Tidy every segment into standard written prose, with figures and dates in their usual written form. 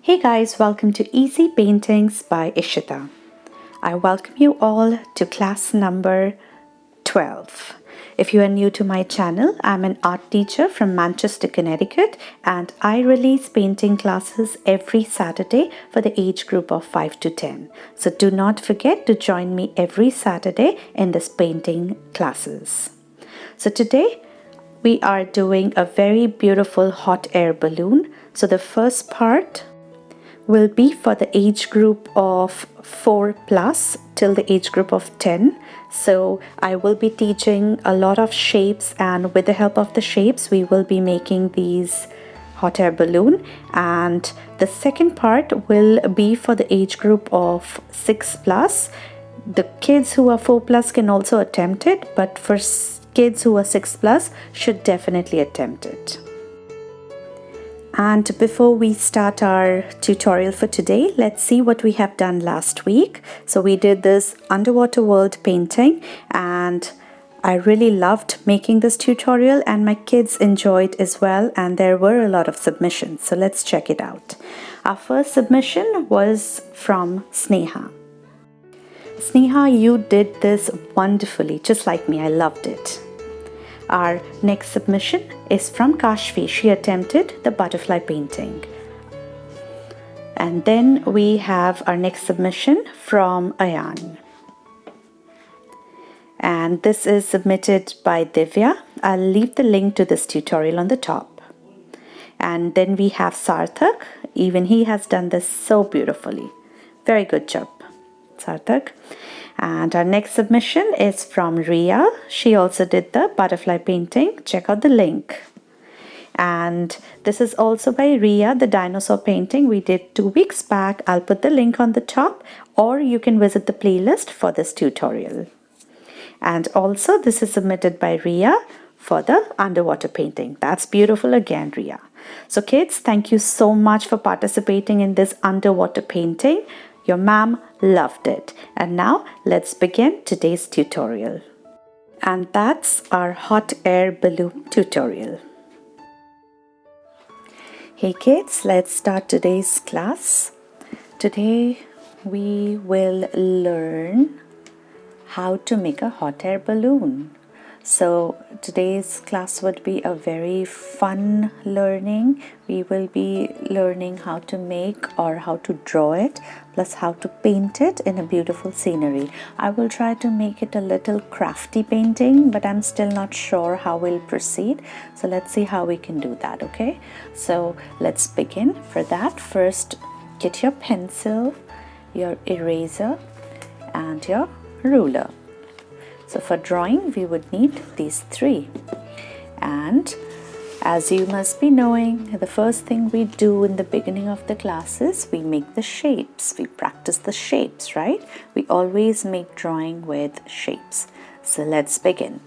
Hey guys, welcome to Easy Paintings by Ishita. I welcome you all to class number 12. If you are new to my channel, I'm an art teacher from Manchester, Connecticut, and I release painting classes every Saturday for the age group of 5 to 10. So do not forget to join me every Saturday in this painting classes. So today we are doing a very beautiful hot air balloon. So the first part will be for the age group of 4 plus till the age group of 10. So I will be teaching a lot of shapes, and with the help of the shapes we will be making these hot air balloon. And the second part will be for the age group of 6 plus. The kids who are 4 plus can also attempt it, but for kids who are 6 plus should definitely attempt it. And before we start our tutorial for today, let's see what we have done last week. So we did this underwater world painting, and I really loved making this tutorial, and my kids enjoyed as well, and there were a lot of submissions. So let's check it out. Our first submission was from Sneha. Sneha, you did this wonderfully, just like me. I loved it. Our next submission is from Kashvi. She attempted the butterfly painting. And then we have our next submission from Ayan. And this is submitted by Divya. I'll leave the link to this tutorial on the top. And then we have Sarthak. Even he has done this so beautifully. Very good job, Sarthak. And our next submission is from Ria. She also did the butterfly painting. Check out the link. And this is also by Ria, the dinosaur painting we did 2 weeks back. I'll put the link on the top, or you can visit the playlist for this tutorial. And also this is submitted by Ria for the underwater painting. That's beautiful again, Ria. So kids, thank you so much for participating in this underwater painting. Your ma'am loved it. And now let's begin today's tutorial. And that's our hot air balloon tutorial. Hey kids, let's start today's class. Today we will learn how to make a hot air balloon. So today's class would be a very fun learning. We will be learning how to make or how to draw it, plus how to paint it in a beautiful scenery. I will try to make it a little crafty painting, but I'm still not sure how we'll proceed. So let's see how we can do that, okay? So let's begin. For that, first get your pencil, your eraser, and your ruler. So for drawing we would need these three. And as you must be knowing, the first thing we do in the beginning of the classes, we make the shapes. We practice the shapes, right? We always make drawing with shapes. So let's begin.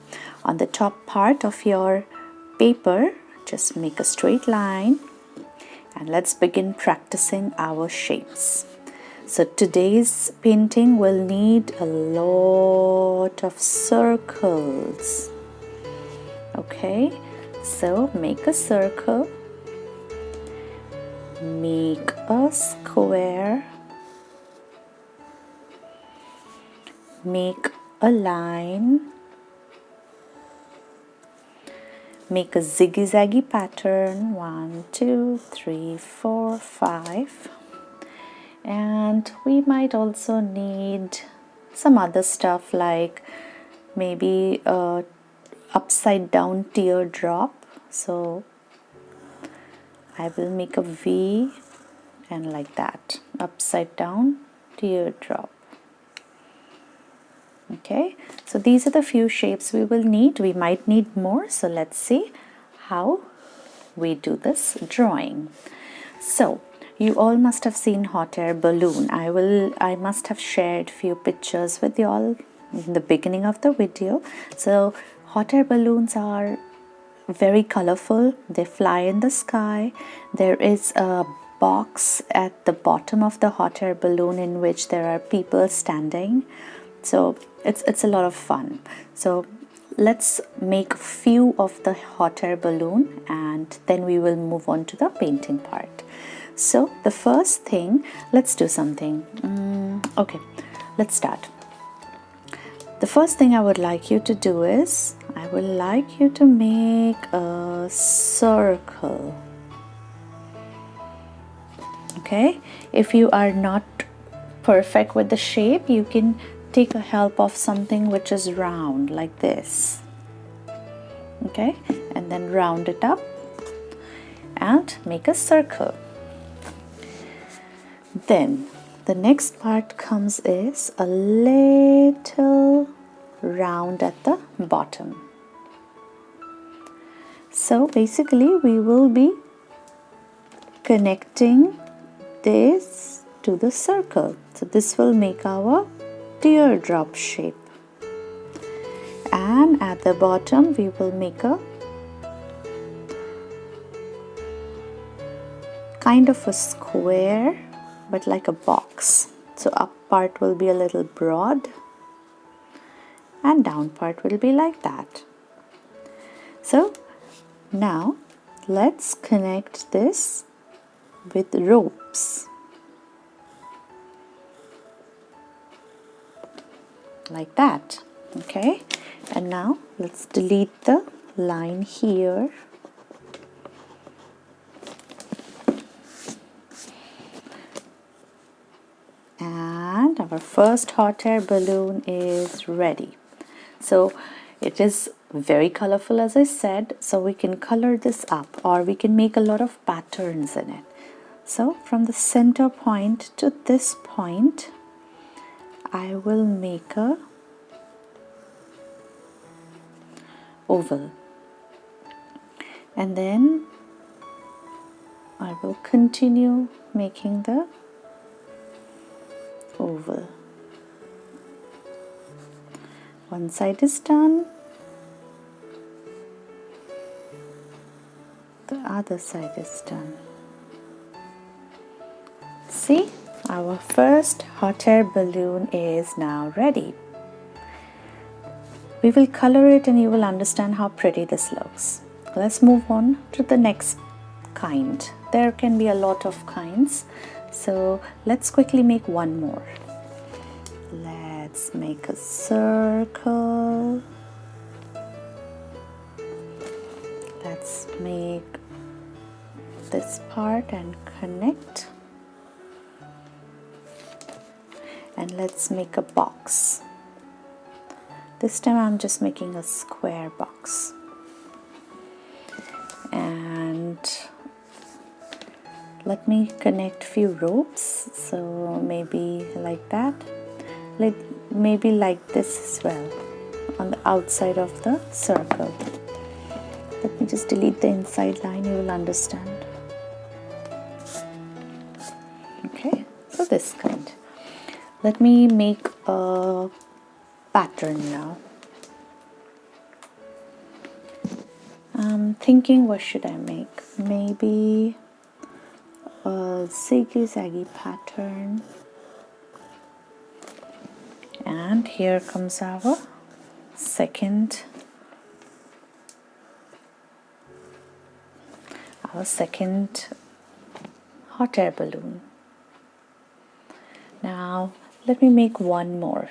On the top part of your paper, just make a straight line, and let's begin practicing our shapes. So today's painting will need a lot of circles. Okay, so make a circle, make a square, make a line, make a zigzaggy pattern, 1, 2, 3, 4, 5. And we might also need some other stuff, like maybe a upside down teardrop. So I will make a V, and like that, upside down teardrop. Okay, so these are the few shapes we will need. We might need more, so let's see how we do this drawing. So you all must have seen hot air balloon. I must have shared few pictures with you all in the beginning of the video. So hot air balloons are very colorful. They fly in the sky. There is a box at the bottom of the hot air balloon in which there are people standing. So it's a lot of fun. So let's make few of the hot air balloon and then we will move on to the painting part. So the first thing, let's do something. Okay, let's start. The first thing I would like you to do is, I would like you to make a circle. Okay, if you are not perfect with the shape, you can take a help of something which is round like this. Okay, and then round it up and make a circle. Then the next part comes is a little round at the bottom. So basically we will be connecting this to the circle. So this will make our teardrop shape. And at the bottom we will make a kind of a square, but like a box. So up part will be a little broad and down part will be like that. So now let's connect this with ropes like that. Okay, and now let's delete the line here. And our first hot air balloon is ready. So it is very colorful, as I said, so we can color this up or we can make a lot of patterns in it. So from the center point to this point, I will make a oval, and then I will continue making the oval. One side is done, the other side is done. See, our first hot air balloon is now ready. We will color it and you will understand how pretty this looks. Let's move on to the next kind. There can be a lot of kinds, so let's quickly make one more. Let's make a circle. Let's make this part and connect. And let's make a box. This time I'm just making a square box. And let me connect few ropes. So maybe like that. Maybe like this as well on the outside of the circle. Let me just delete the inside line, you will understand. Okay, so this kind. Let me make a pattern now. I'm thinking, what should I make? Maybe a zigzaggy pattern. And here comes our second hot air balloon. Now let me make one more.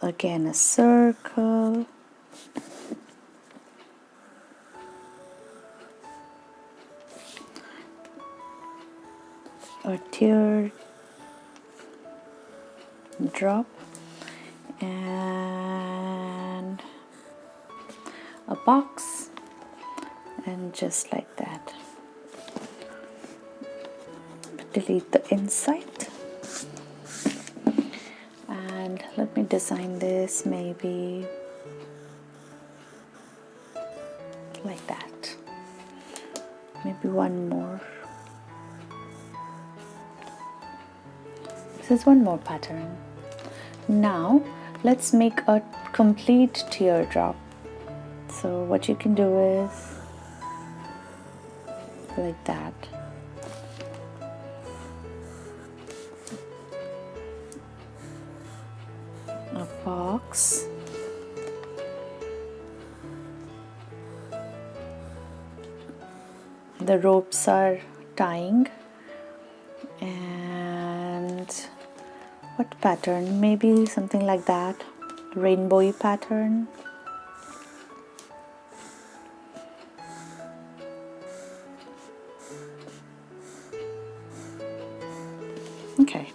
Again, a circle. A tear drop and a box, and just like that. Delete the inside and let me design this maybe like that. Maybe one more. This is one more pattern. Now let's make a complete teardrop. So what you can do is like that. A box. The ropes are tying, and what pattern? Maybe something like that, rainbowy pattern. Okay,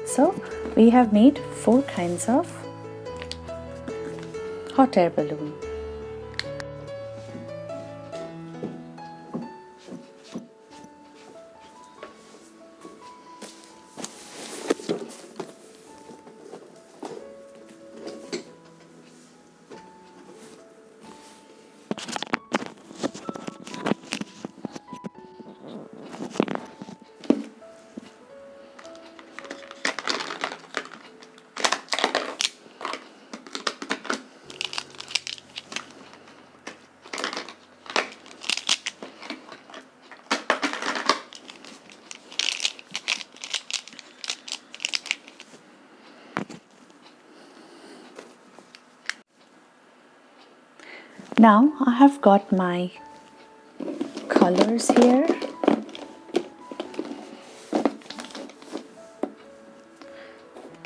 so we have made 4 kinds of hot air balloon. Now I have got my colors here.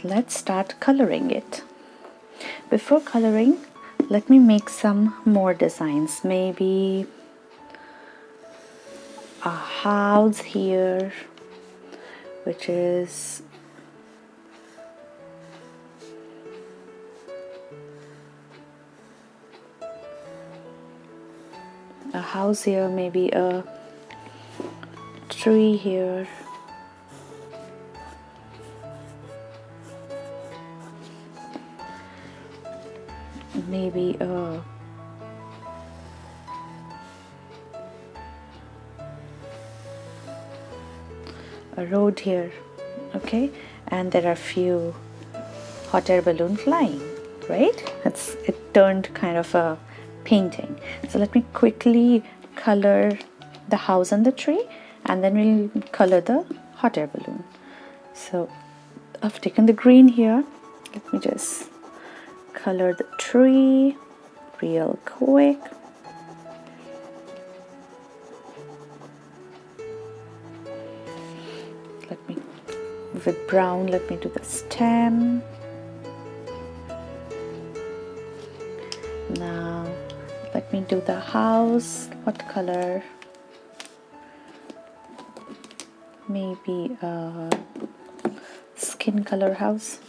Let's start coloring it. Before coloring, let me make some more designs. Maybe a house here, which is a house here, maybe a tree here, maybe a road here. Okay, and there are few hot air balloon flying, right? It turned kind of a painting. So let me quickly color the house and the tree, and then we'll color the hot air balloon. So I've taken the green here. Let me just color the tree real quick. Let me, with brown, let me do the stem. Now let me do the house. What color? Maybe a skin color house.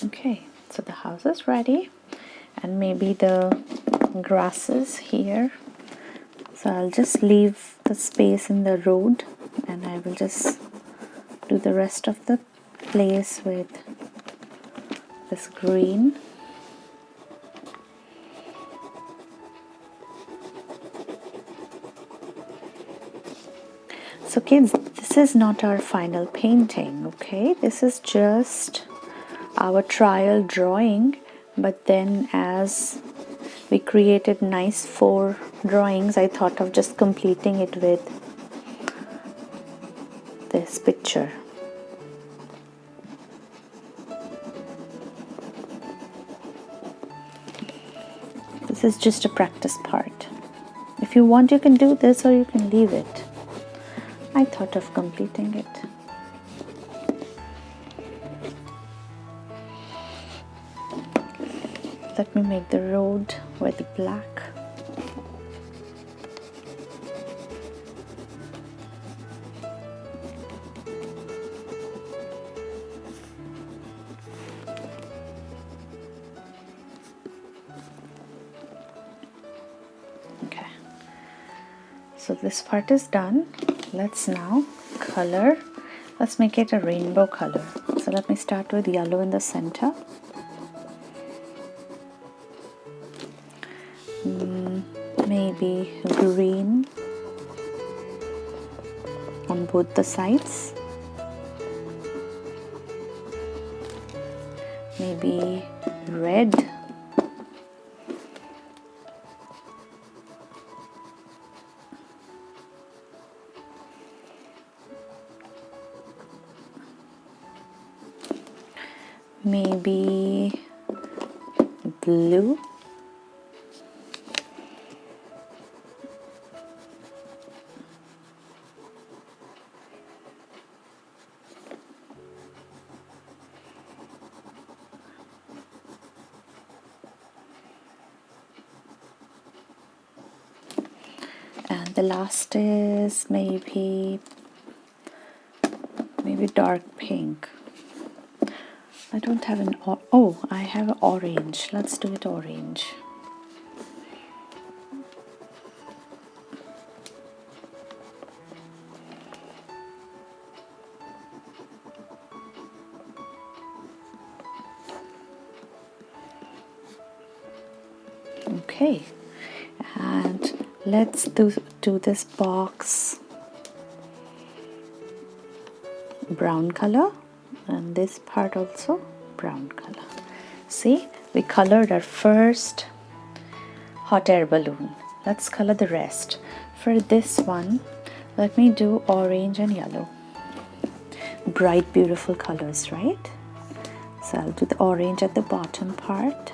Okay, so the house is ready, and maybe the grasses here. So I'll just leave the space in the road, and I will just do the rest of the place with this green. So kids, this is not our final painting, okay? This is just our trial drawing, but then as we created nice 4 drawings, I thought of just completing it with this picture. This is just a practice part. If you want, you can do this or you can leave it. I thought of completing it. Let me make the road with black. Okay, so this part is done. Let's now color. Let's make it a rainbow color. So let me start with yellow in the center. Maybe green on both the sides. maybe red, maybe blue, and the last is maybe dark pink. I don't have an oh, I have orange. Let's do it orange. Okay, and let's do this box brown color, and this part also brown color. See, we colored our first hot air balloon. Let's color the rest. For this one, let me do orange and yellow. Bright, beautiful colors, right? So I'll do the orange at the bottom part.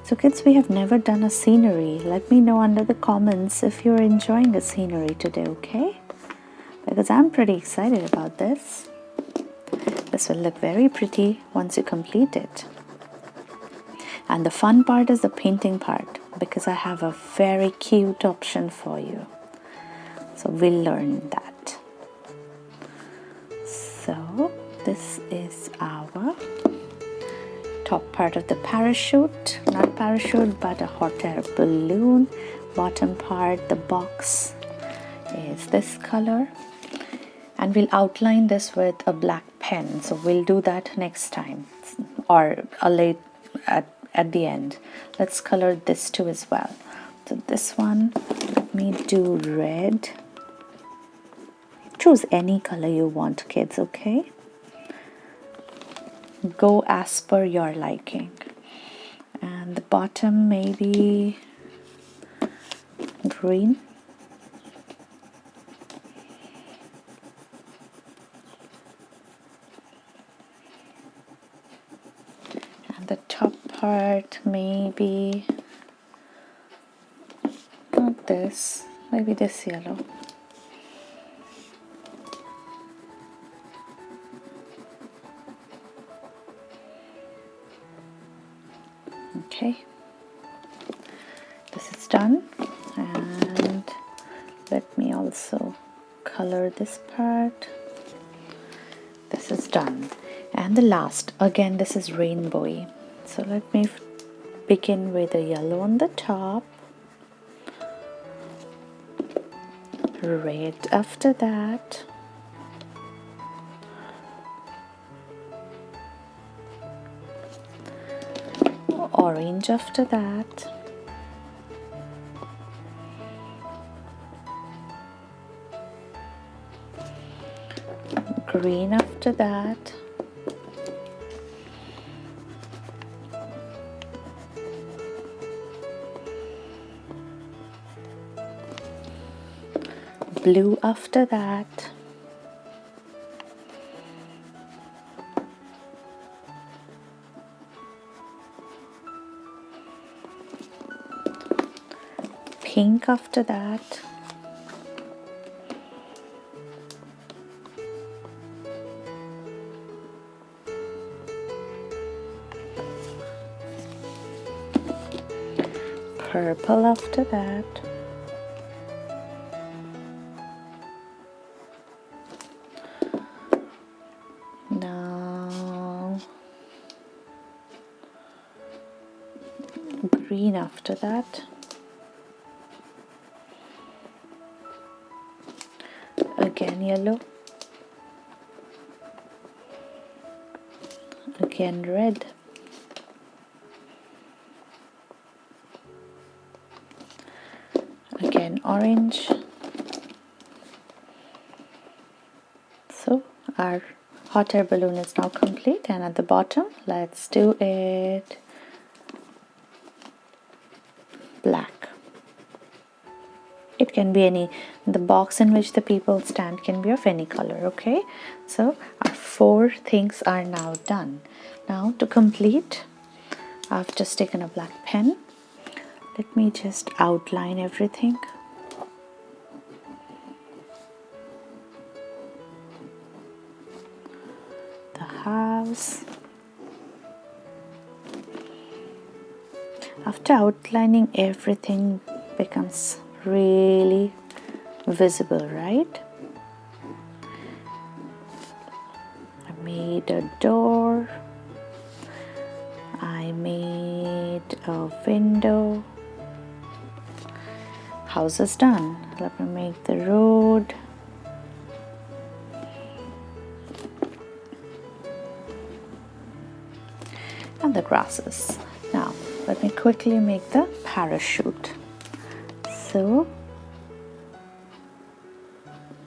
So kids, we have never done a scenery. Let me know under the comments if you're enjoying a scenery today, okay? Because I'm pretty excited about this. This will look very pretty once you complete it. And the fun part is the painting part, because I have a very cute option for you. So we'll learn that. So this is our top part of the parachute, not parachute but a hot air balloon. Bottom part, the box, is this color, and we'll outline this with a black pen, so we'll do that next time or a late at the end. Let's color this too as well. So this one, let me do red. Choose any color you want, kids, okay? Go as per your liking. And the bottom, maybe green. And the top part, maybe not this, maybe this yellow. Okay, this is done, and let me also color this part. This is done, and the last, again this is rainbowy, so let me begin with a yellow on the top, red after that, orange after that, green after that, blue after that, pink after that, purple after that, now green after that, again yellow, again red, again orange, Our hot air balloon is now complete, and at the bottom, let's do it black. It can be any, the box in which the people stand can be of any color, okay? So our 4 things are now done. Now to complete, I've just taken a black pen. Let me just outline everything. The house. After outlining, everything becomes really visible, right? I made a door. I made a window. House is done. Let me make the road. And the grasses. Now, let me quickly make the parachute. So,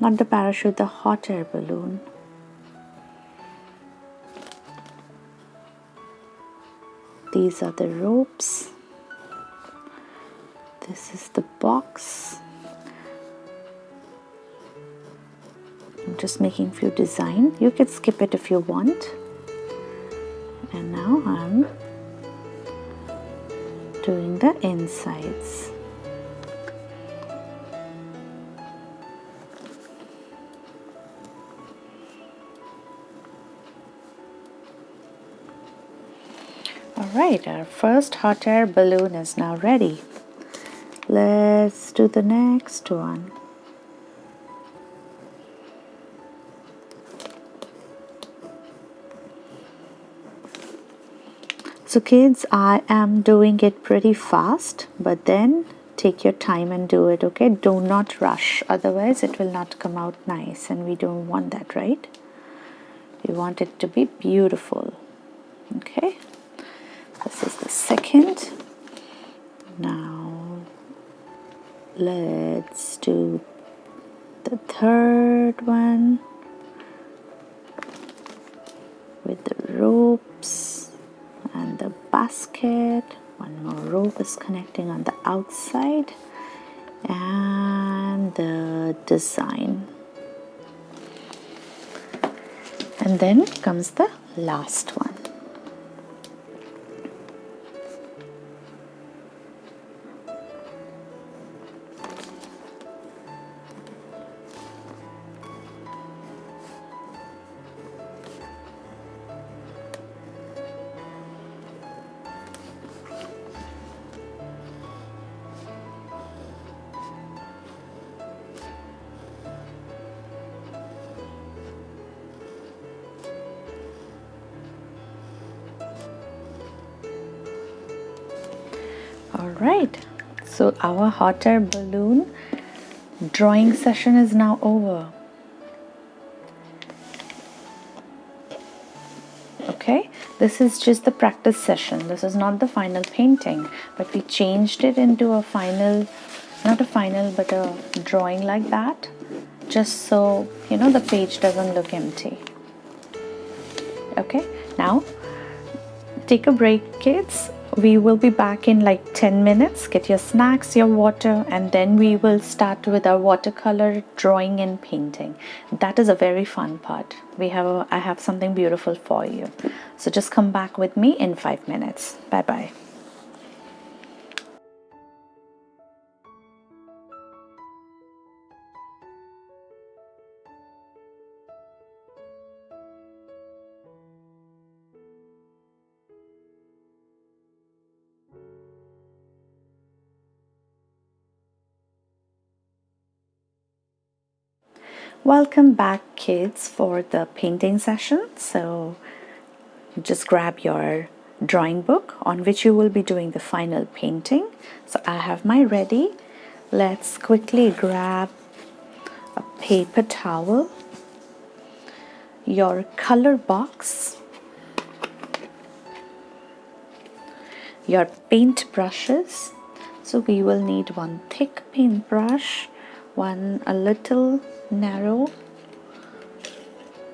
not the parachute, the hot air balloon. These are the ropes. This is the box. I'm just making few designs. You could skip it if you want. And now I'm doing the insides. Alright, our first hot air balloon is now ready. Let's do the next one. So kids, I am doing it pretty fast, but then take your time and do it, okay? Do not rush, otherwise it will not come out nice, and we don't want that, right? We want it to be beautiful, okay? This is the second. Now let's do the third one with the ropes and the basket. One more rope is connecting on the outside, and the design. And then comes the last one. Alright, so our hot air balloon drawing session is now over. Okay, this is just the practice session. This is not the final painting, but we changed it into a final, not a final, but a drawing like that, just so you know the page doesn't look empty. Okay, now take a break, kids. We will be back in like 10 minutes. Get your snacks, your water, and then we will start with our watercolor drawing and painting. That is a very fun part. I have something beautiful for you. So just come back with me in 5 minutes. Bye bye. Welcome back, kids, for the painting session. So just grab your drawing book on which you will be doing the final painting. So I have my ready. Let's quickly grab a paper towel, your color box, your paint brushes. So we will need one thick paintbrush, one a little narrow,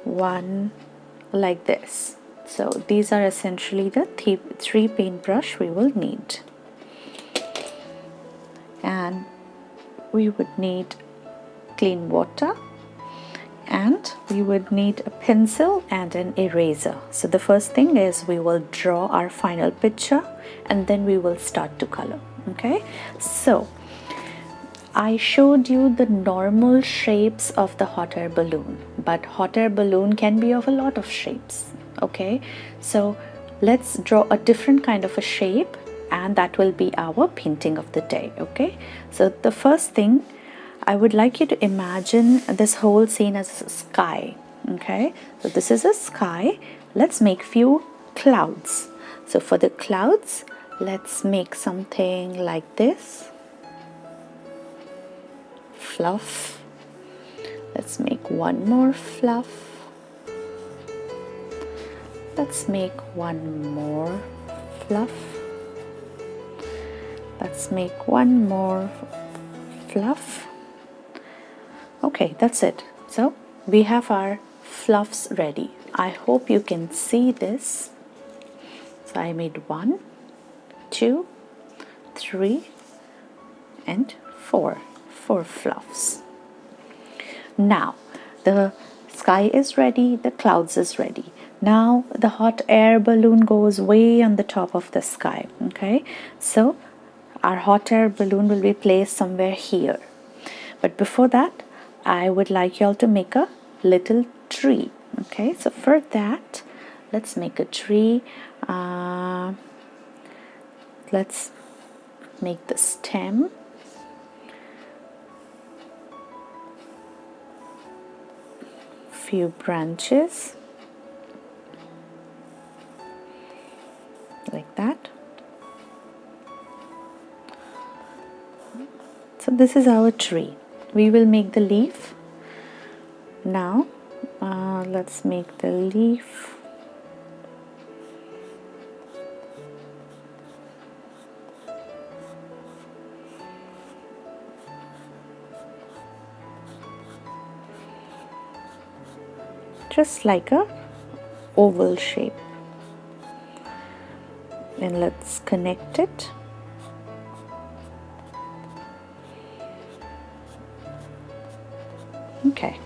one like this. So these are essentially the three paintbrush we will need, and we would need clean water, and we would need a pencil and an eraser. So the first thing is we will draw our final picture and then we will start to color. Okay, so I showed you the normal shapes of the hot air balloon, but hot air balloon can be of a lot of shapes. Okay, so let's draw a different kind of a shape, and that will be our painting of the day. Okay, so the first thing, I would like you to imagine this whole scene as a sky. Okay, so this is a sky. Let's make few clouds. So for the clouds, let's make something like this. Fluff. Let's make one more fluff. Let's make one more fluff. Let's make one more fluff. Okay, that's it. So we have our fluffs ready. I hope you can see this. So I made 1, 2, 3, and 4 fluffs. Now the sky is ready, the clouds is ready. Now the hot air balloon goes way on the top of the sky. Okay, so our hot air balloon will be placed somewhere here. But before that, I would like you all to make a little tree. Okay, so for that, let's make a tree. Let's make the stem. Few branches like that. So this is our tree. We will make the leaf now. Let's make the leaf. Just like a oval shape. And let's connect it. Okay,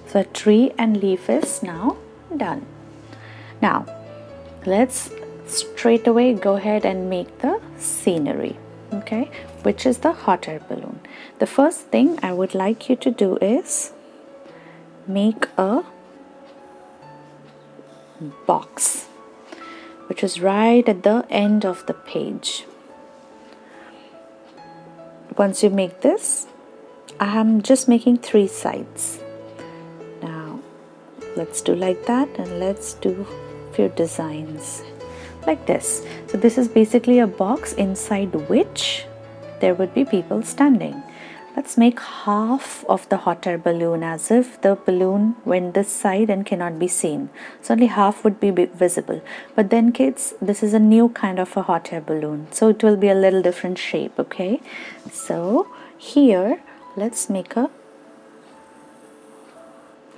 so tree and leaf is now done. Now let's straight away go ahead and make the scenery. Okay, which is the hot air balloon. The first thing I would like you to do is make a box, which is right at the end of the page. Once you make this, I am just making 3 sides. Now let's do like that, and let's do few designs like this. So this is basically a box inside which there would be people standing. Let's make half of the hot air balloon as if the balloon went this side and cannot be seen. So only half would be visible. But then kids, this is a new kind of a hot air balloon, so it will be a little different shape. Okay, so here let's make a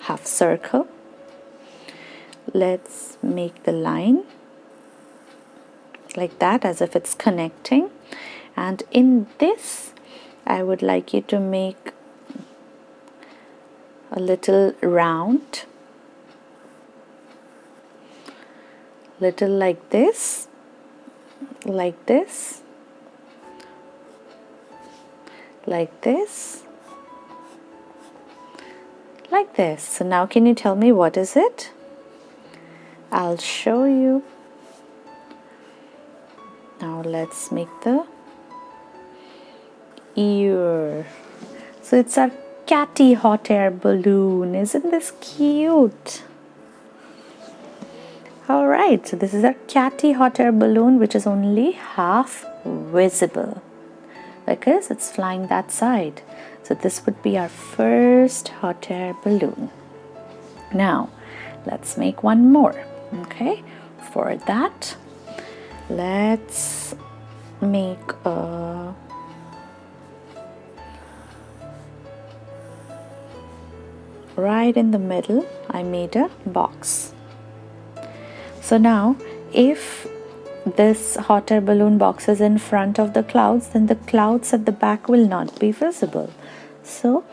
half circle. Let's make the line like that as if it's connecting, and in this I would like you to make a little round, little like this, like this, like this, like this. So now can you tell me what is it? I'll show you. Now let's make the ear. So it's our catty hot air balloon. Isn't this cute? Alright, so this is our catty hot air balloon, which is only half visible because it's flying that side. So this would be our first hot air balloon. Now let's make one more. Okay, for that let's make a right in the middle I made a box. So now if this hot air balloon box is in front of the clouds, then the clouds at the back will not be visible. So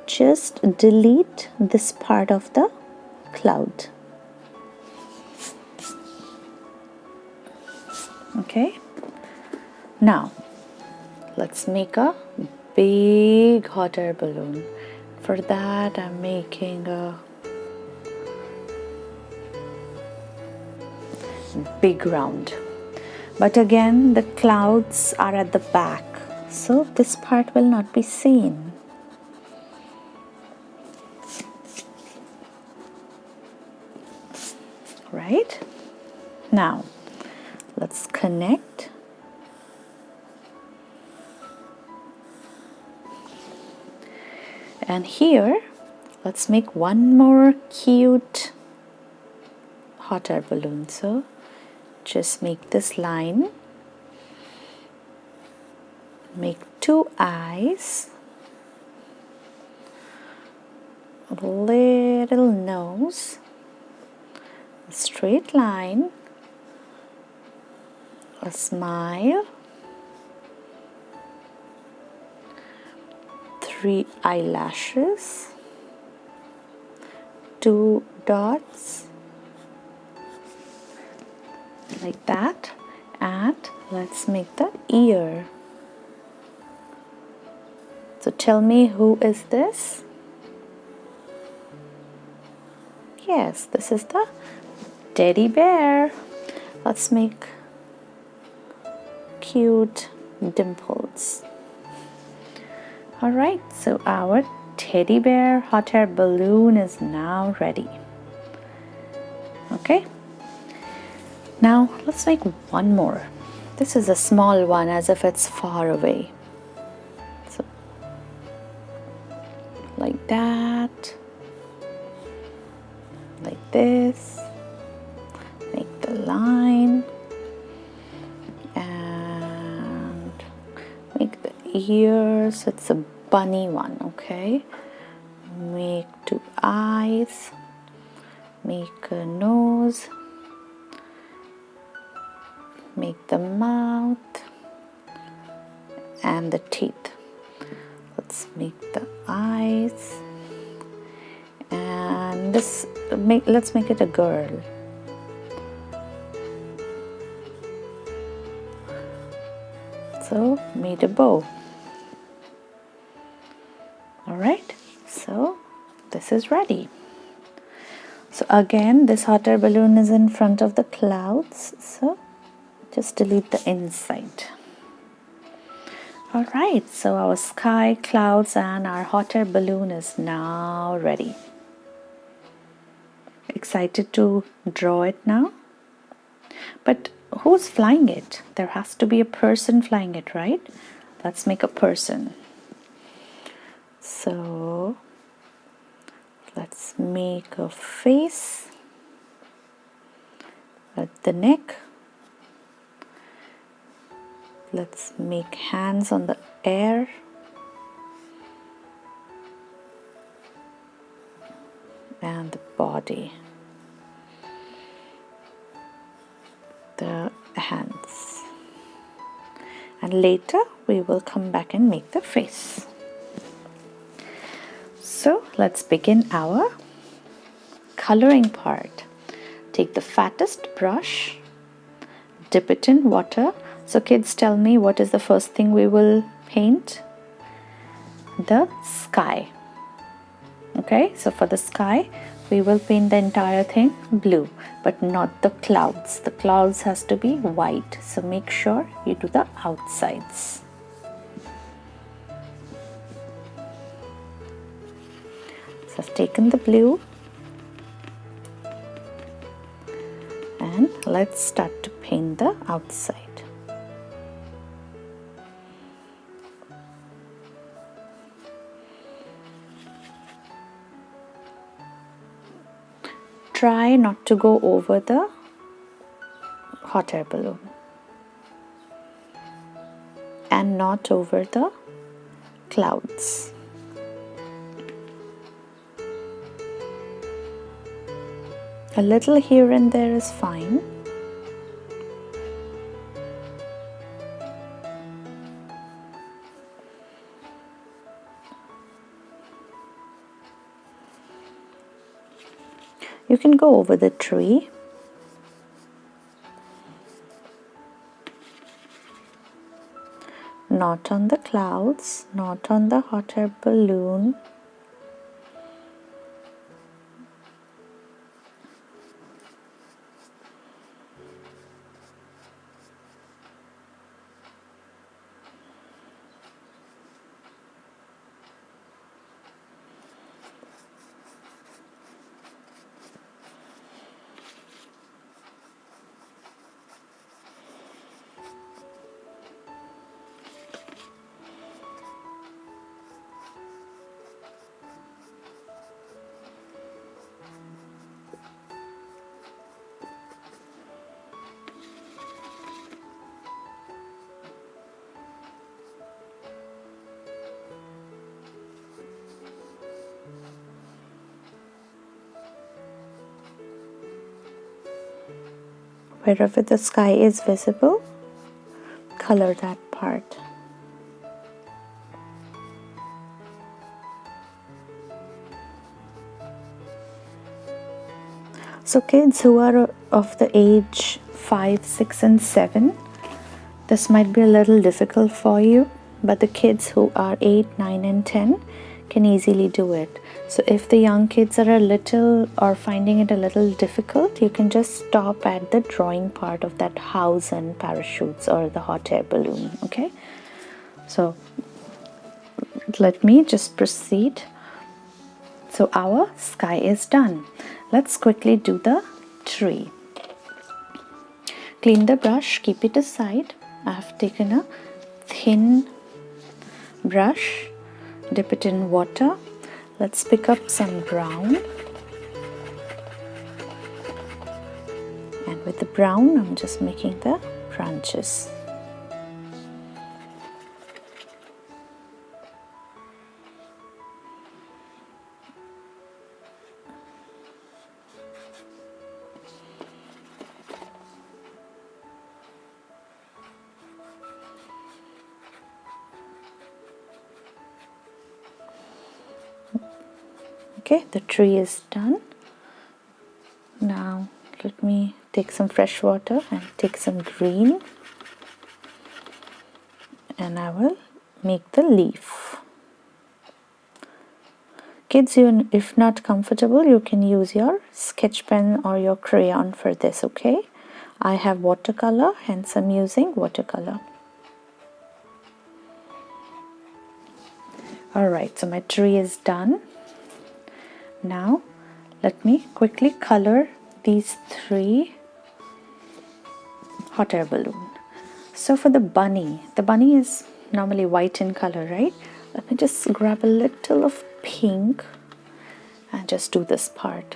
just delete this part of the cloud. Okay, now let's make a big hot air balloon. For that I'm making a big round, but again the clouds are at the back, so this part will not be seen. Right, now let's connect. And here let's make one more cute hot air balloon. So just make this line, make two eyes, a little nose, a straight line, a smile, 3 eyelashes, 2 dots like that, and let's make the ear. So tell me, who is this? Yes, this is the teddy bear. Let's make cute dimples. Alright, so our teddy bear hot air balloon is now ready. Okay, now let's make one more. This is a small one, as if it's far away. So like that, like this, make the line and make the ears. It's a bunny one. Okay, make 2 eyes, make a nose, make the mouth and the teeth. Let's make the eyes, and let's make it a girl. So made a bow. Alright, so this is ready. So again, this hot air balloon is in front of the clouds, so just delete the inside. Alright, so our sky, clouds and our hot air balloon is now ready. Excited to draw it now? But who's flying it? There has to be a person flying it, right? Let's make a person. So let's make a face at the neck. Let's make hands on the air. And the body. The hands. And later we will come back and make the face. So let's begin our coloring part. Take the fattest brush, dip it in water. So kids, tell me, what is the first thing we will paint? The sky. Okay, so for the sky we will paint the entire thing blue, but not the clouds. The clouds has to be white, so make sure you do the outsides. So I've taken the blue and let's start to paint the outside. Try not to go over the hot air balloon and not over the clouds. A little here and there is fine. You can go over the tree. Not on the clouds, not on the hot air balloon. Wherever the sky is visible, color that part. So kids who are of the age 5, 6 and 7, this might be a little difficult for you, but the kids who are 8, 9 and 10 can easily do it. So if the young kids are a little or finding it a little difficult, you can just stop at the drawing part of that house and parachutes or the hot air balloon. Okay, so let me just proceed. So our sky is done. Let's quickly do the tree. Clean the brush, keep it aside. I have taken a thin brush, dip it in water. Let's pick up some brown. And with the brown, I'm just making the branches. Okay, the tree is done. Now let me take some fresh water and take some green, and I will make the leaf. Kids, if not comfortable, you can use your sketch pen or your crayon for this. Okay, I have watercolor, hence I'm using watercolor. Alright, so my tree is done. Now let me quickly color these 3 hot air balloon. So for the bunny is normally white in color, right? Let me just grab a little of pink and just do this part.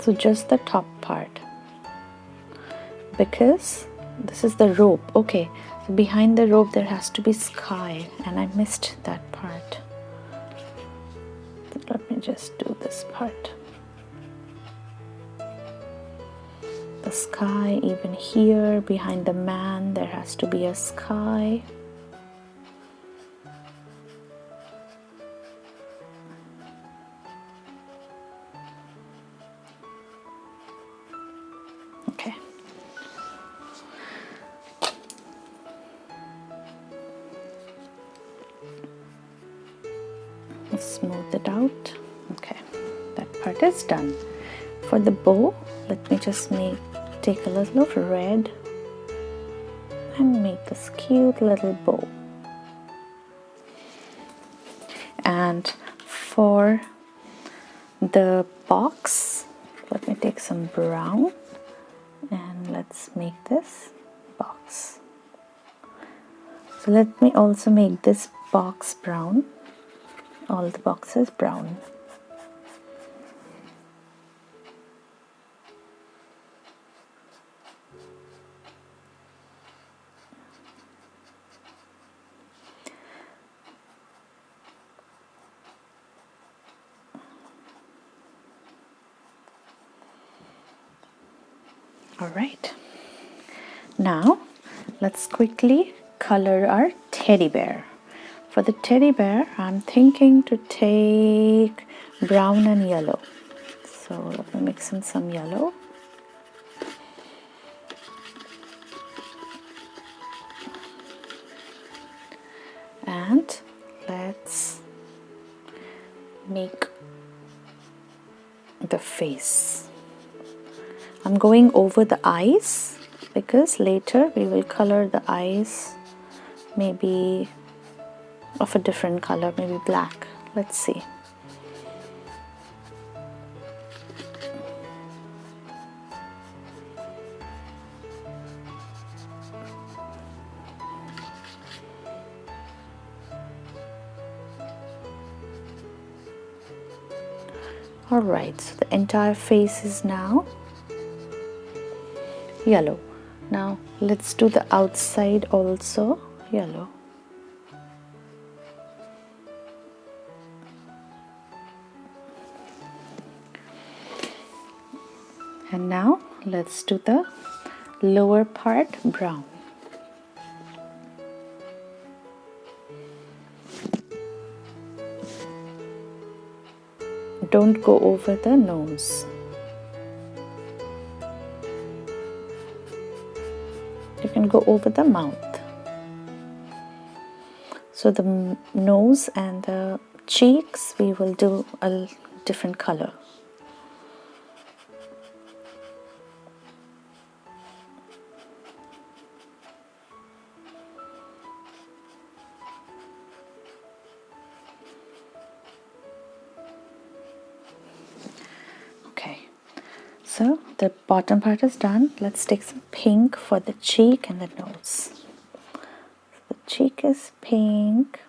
So just the top part, because this is the rope. Okay, so behind the rope there has to be sky, and I missed that part. So let me just do this part. The sky, even here behind the man there has to be a sky. Okay. Smooth it out. Okay, that part is done. For the bow, let me just take a little of red and make this cute little bow. And for the box, let me take some brown and let's make this box. So let me also make this box brown. All the boxes brown. All right. Now let's quickly color our teddy bear. For the teddy bear, I'm thinking to take brown and yellow. So let me mix in some yellow. And let's make the face. I'm going over the eyes because later we will color the eyes maybe of a different color, maybe black. Let's see. Alright, so the entire face is now yellow. Now let's do the outside also yellow. And now let's do the lower part brown. Don't go over the nose. You can go over the mouth. So the nose and the cheeks we will do a different color. Okay, so the bottom part is done. Let's take some pink for the cheek and the nose. The cheek is pink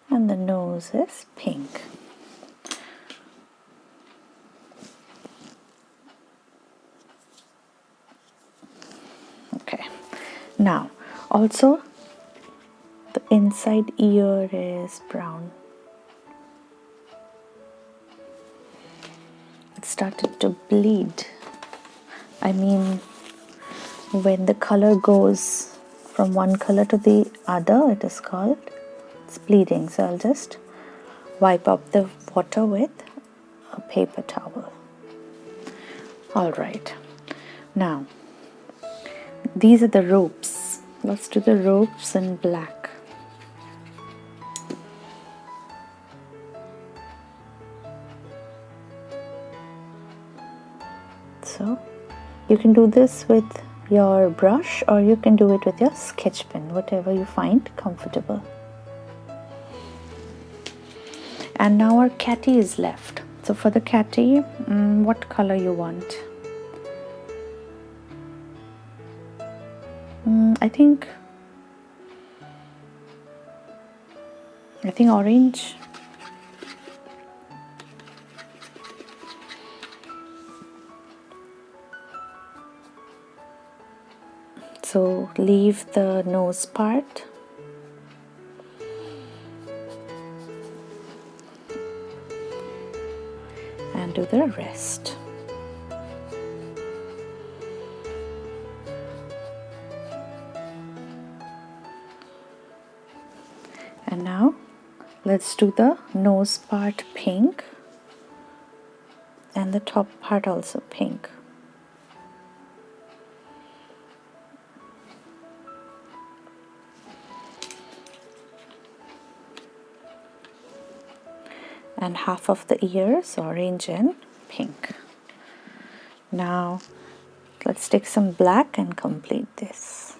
and the nose is pink. Okay, now also the inside ear is brown. It started to bleed. I mean, when the color goes from one color to the other, it is called it's bleeding. So I'll just wipe up the water with a paper towel. All right, now these are the ropes. Let's do the ropes in black. So you can do this with your brush or you can do it with your sketch pen, whatever you find comfortable. And now our catty is left. So for the catty, what color you want? I think orange. So leave the nose part and do the rest. And now let's do the nose part pink and the top part also pink. And half of the ears orange and pink. Now let's take some black and complete this.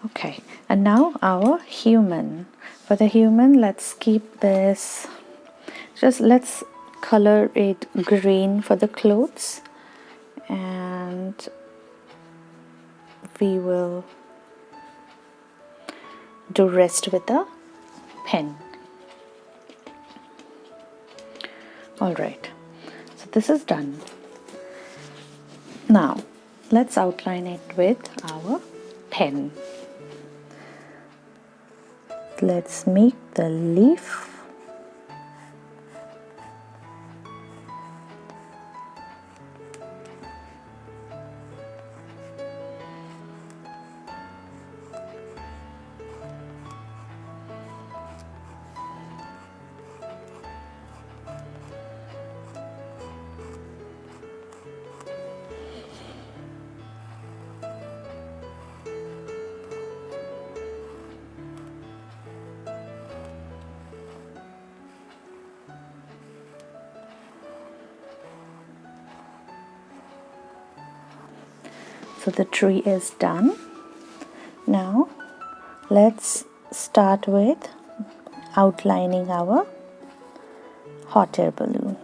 Okay, and now our human. For the human, let's keep this, just let's color it green for the clothes, and we will do rest with a pen. All right, so this is done. Now let's outline it with our pen. let's make the leaf. So the tree is done. Now let's start with outlining our hot air balloon.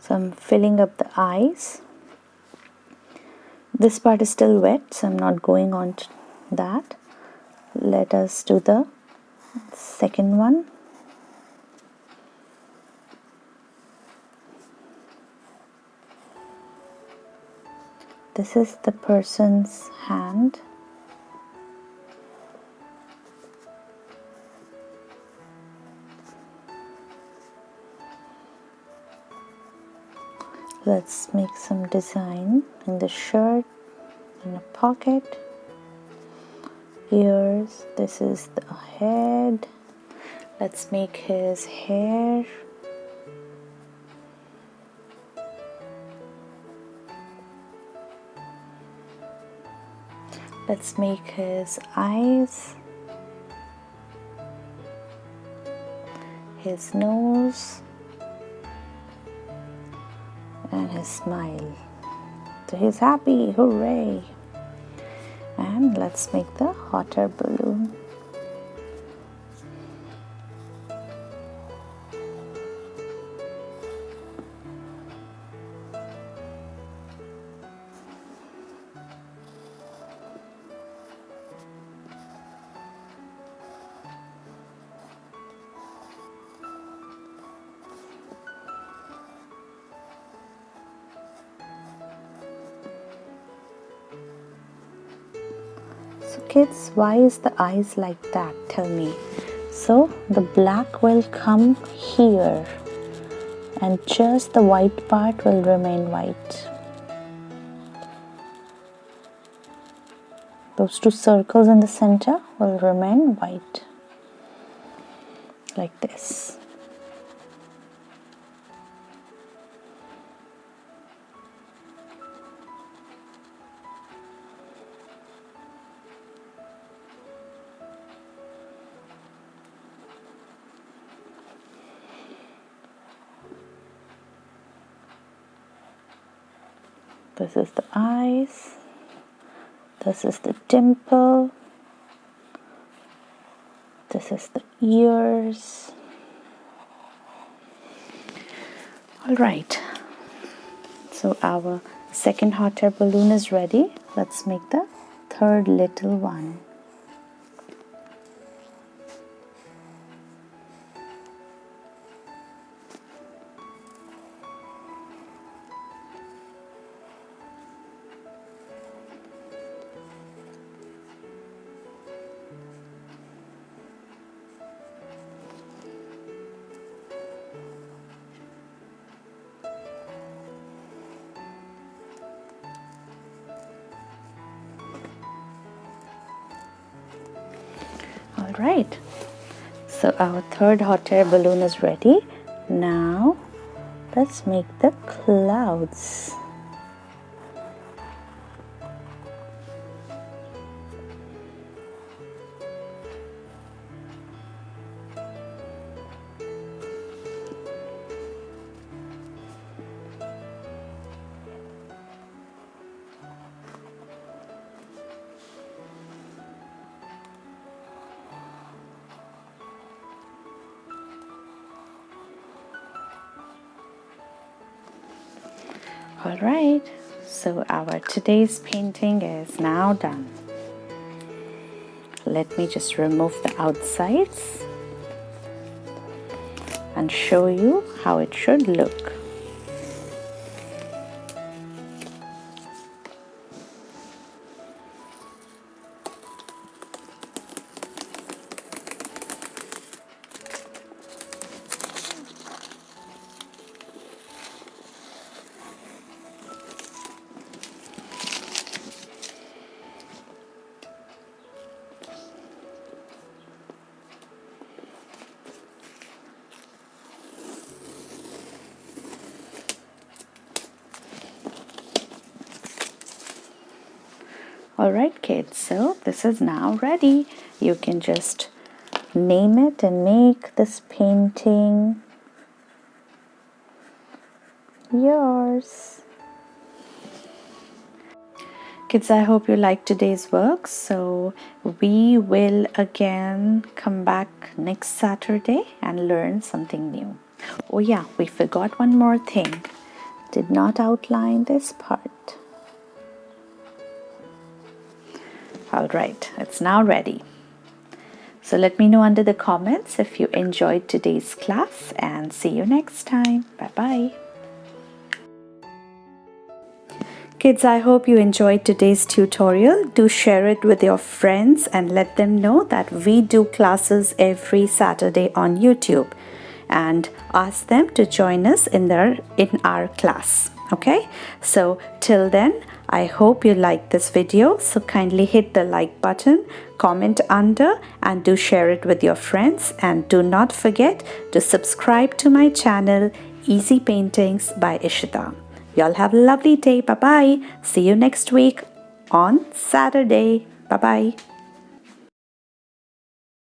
So I'm filling up the eyes. This part is still wet, so I'm not going on to that. Let us do the second one. This is the person's hand. Let's make some design in the shirt, in a pocket, ears. This is the head. Let's make his hair. Let's make his eyes, his nose, and his smile. So he's happy, hooray! And let's make the hot air balloon. So kids, why is the eyes like that? Tell me. So the black will come here and just the white part will remain white. Those two circles in the center will remain white, like this. This is the eyes. This is the dimple. This is the ears. All right. So our second hot air balloon is ready. Let's make the third little one. Alright, so our third hot air balloon is ready. Now let's make the clouds. Alright, so our today's painting is now done. Let me just remove the outsides and show you how it should look. Alright kids, so this is now ready. You can just name it and make this painting yours. Kids, I hope you liked today's work. So we will again come back next Saturday and learn something new. Oh yeah, we forgot one more thing. Did not outline this part. Alright, it's now ready. So let me know under the comments if you enjoyed today's class, and see you next time. Bye-bye. Kids, I hope you enjoyed today's tutorial. Do share it with your friends and let them know that we do classes every Saturday on YouTube, and ask them to join us in our class. Okay, so till then, I hope you liked this video, so kindly hit the like button, comment under, and do share it with your friends, and do not forget to subscribe to my channel Easy Paintings by Ishita. Y'all have a lovely day. Bye bye. See you next week on Saturday. Bye bye.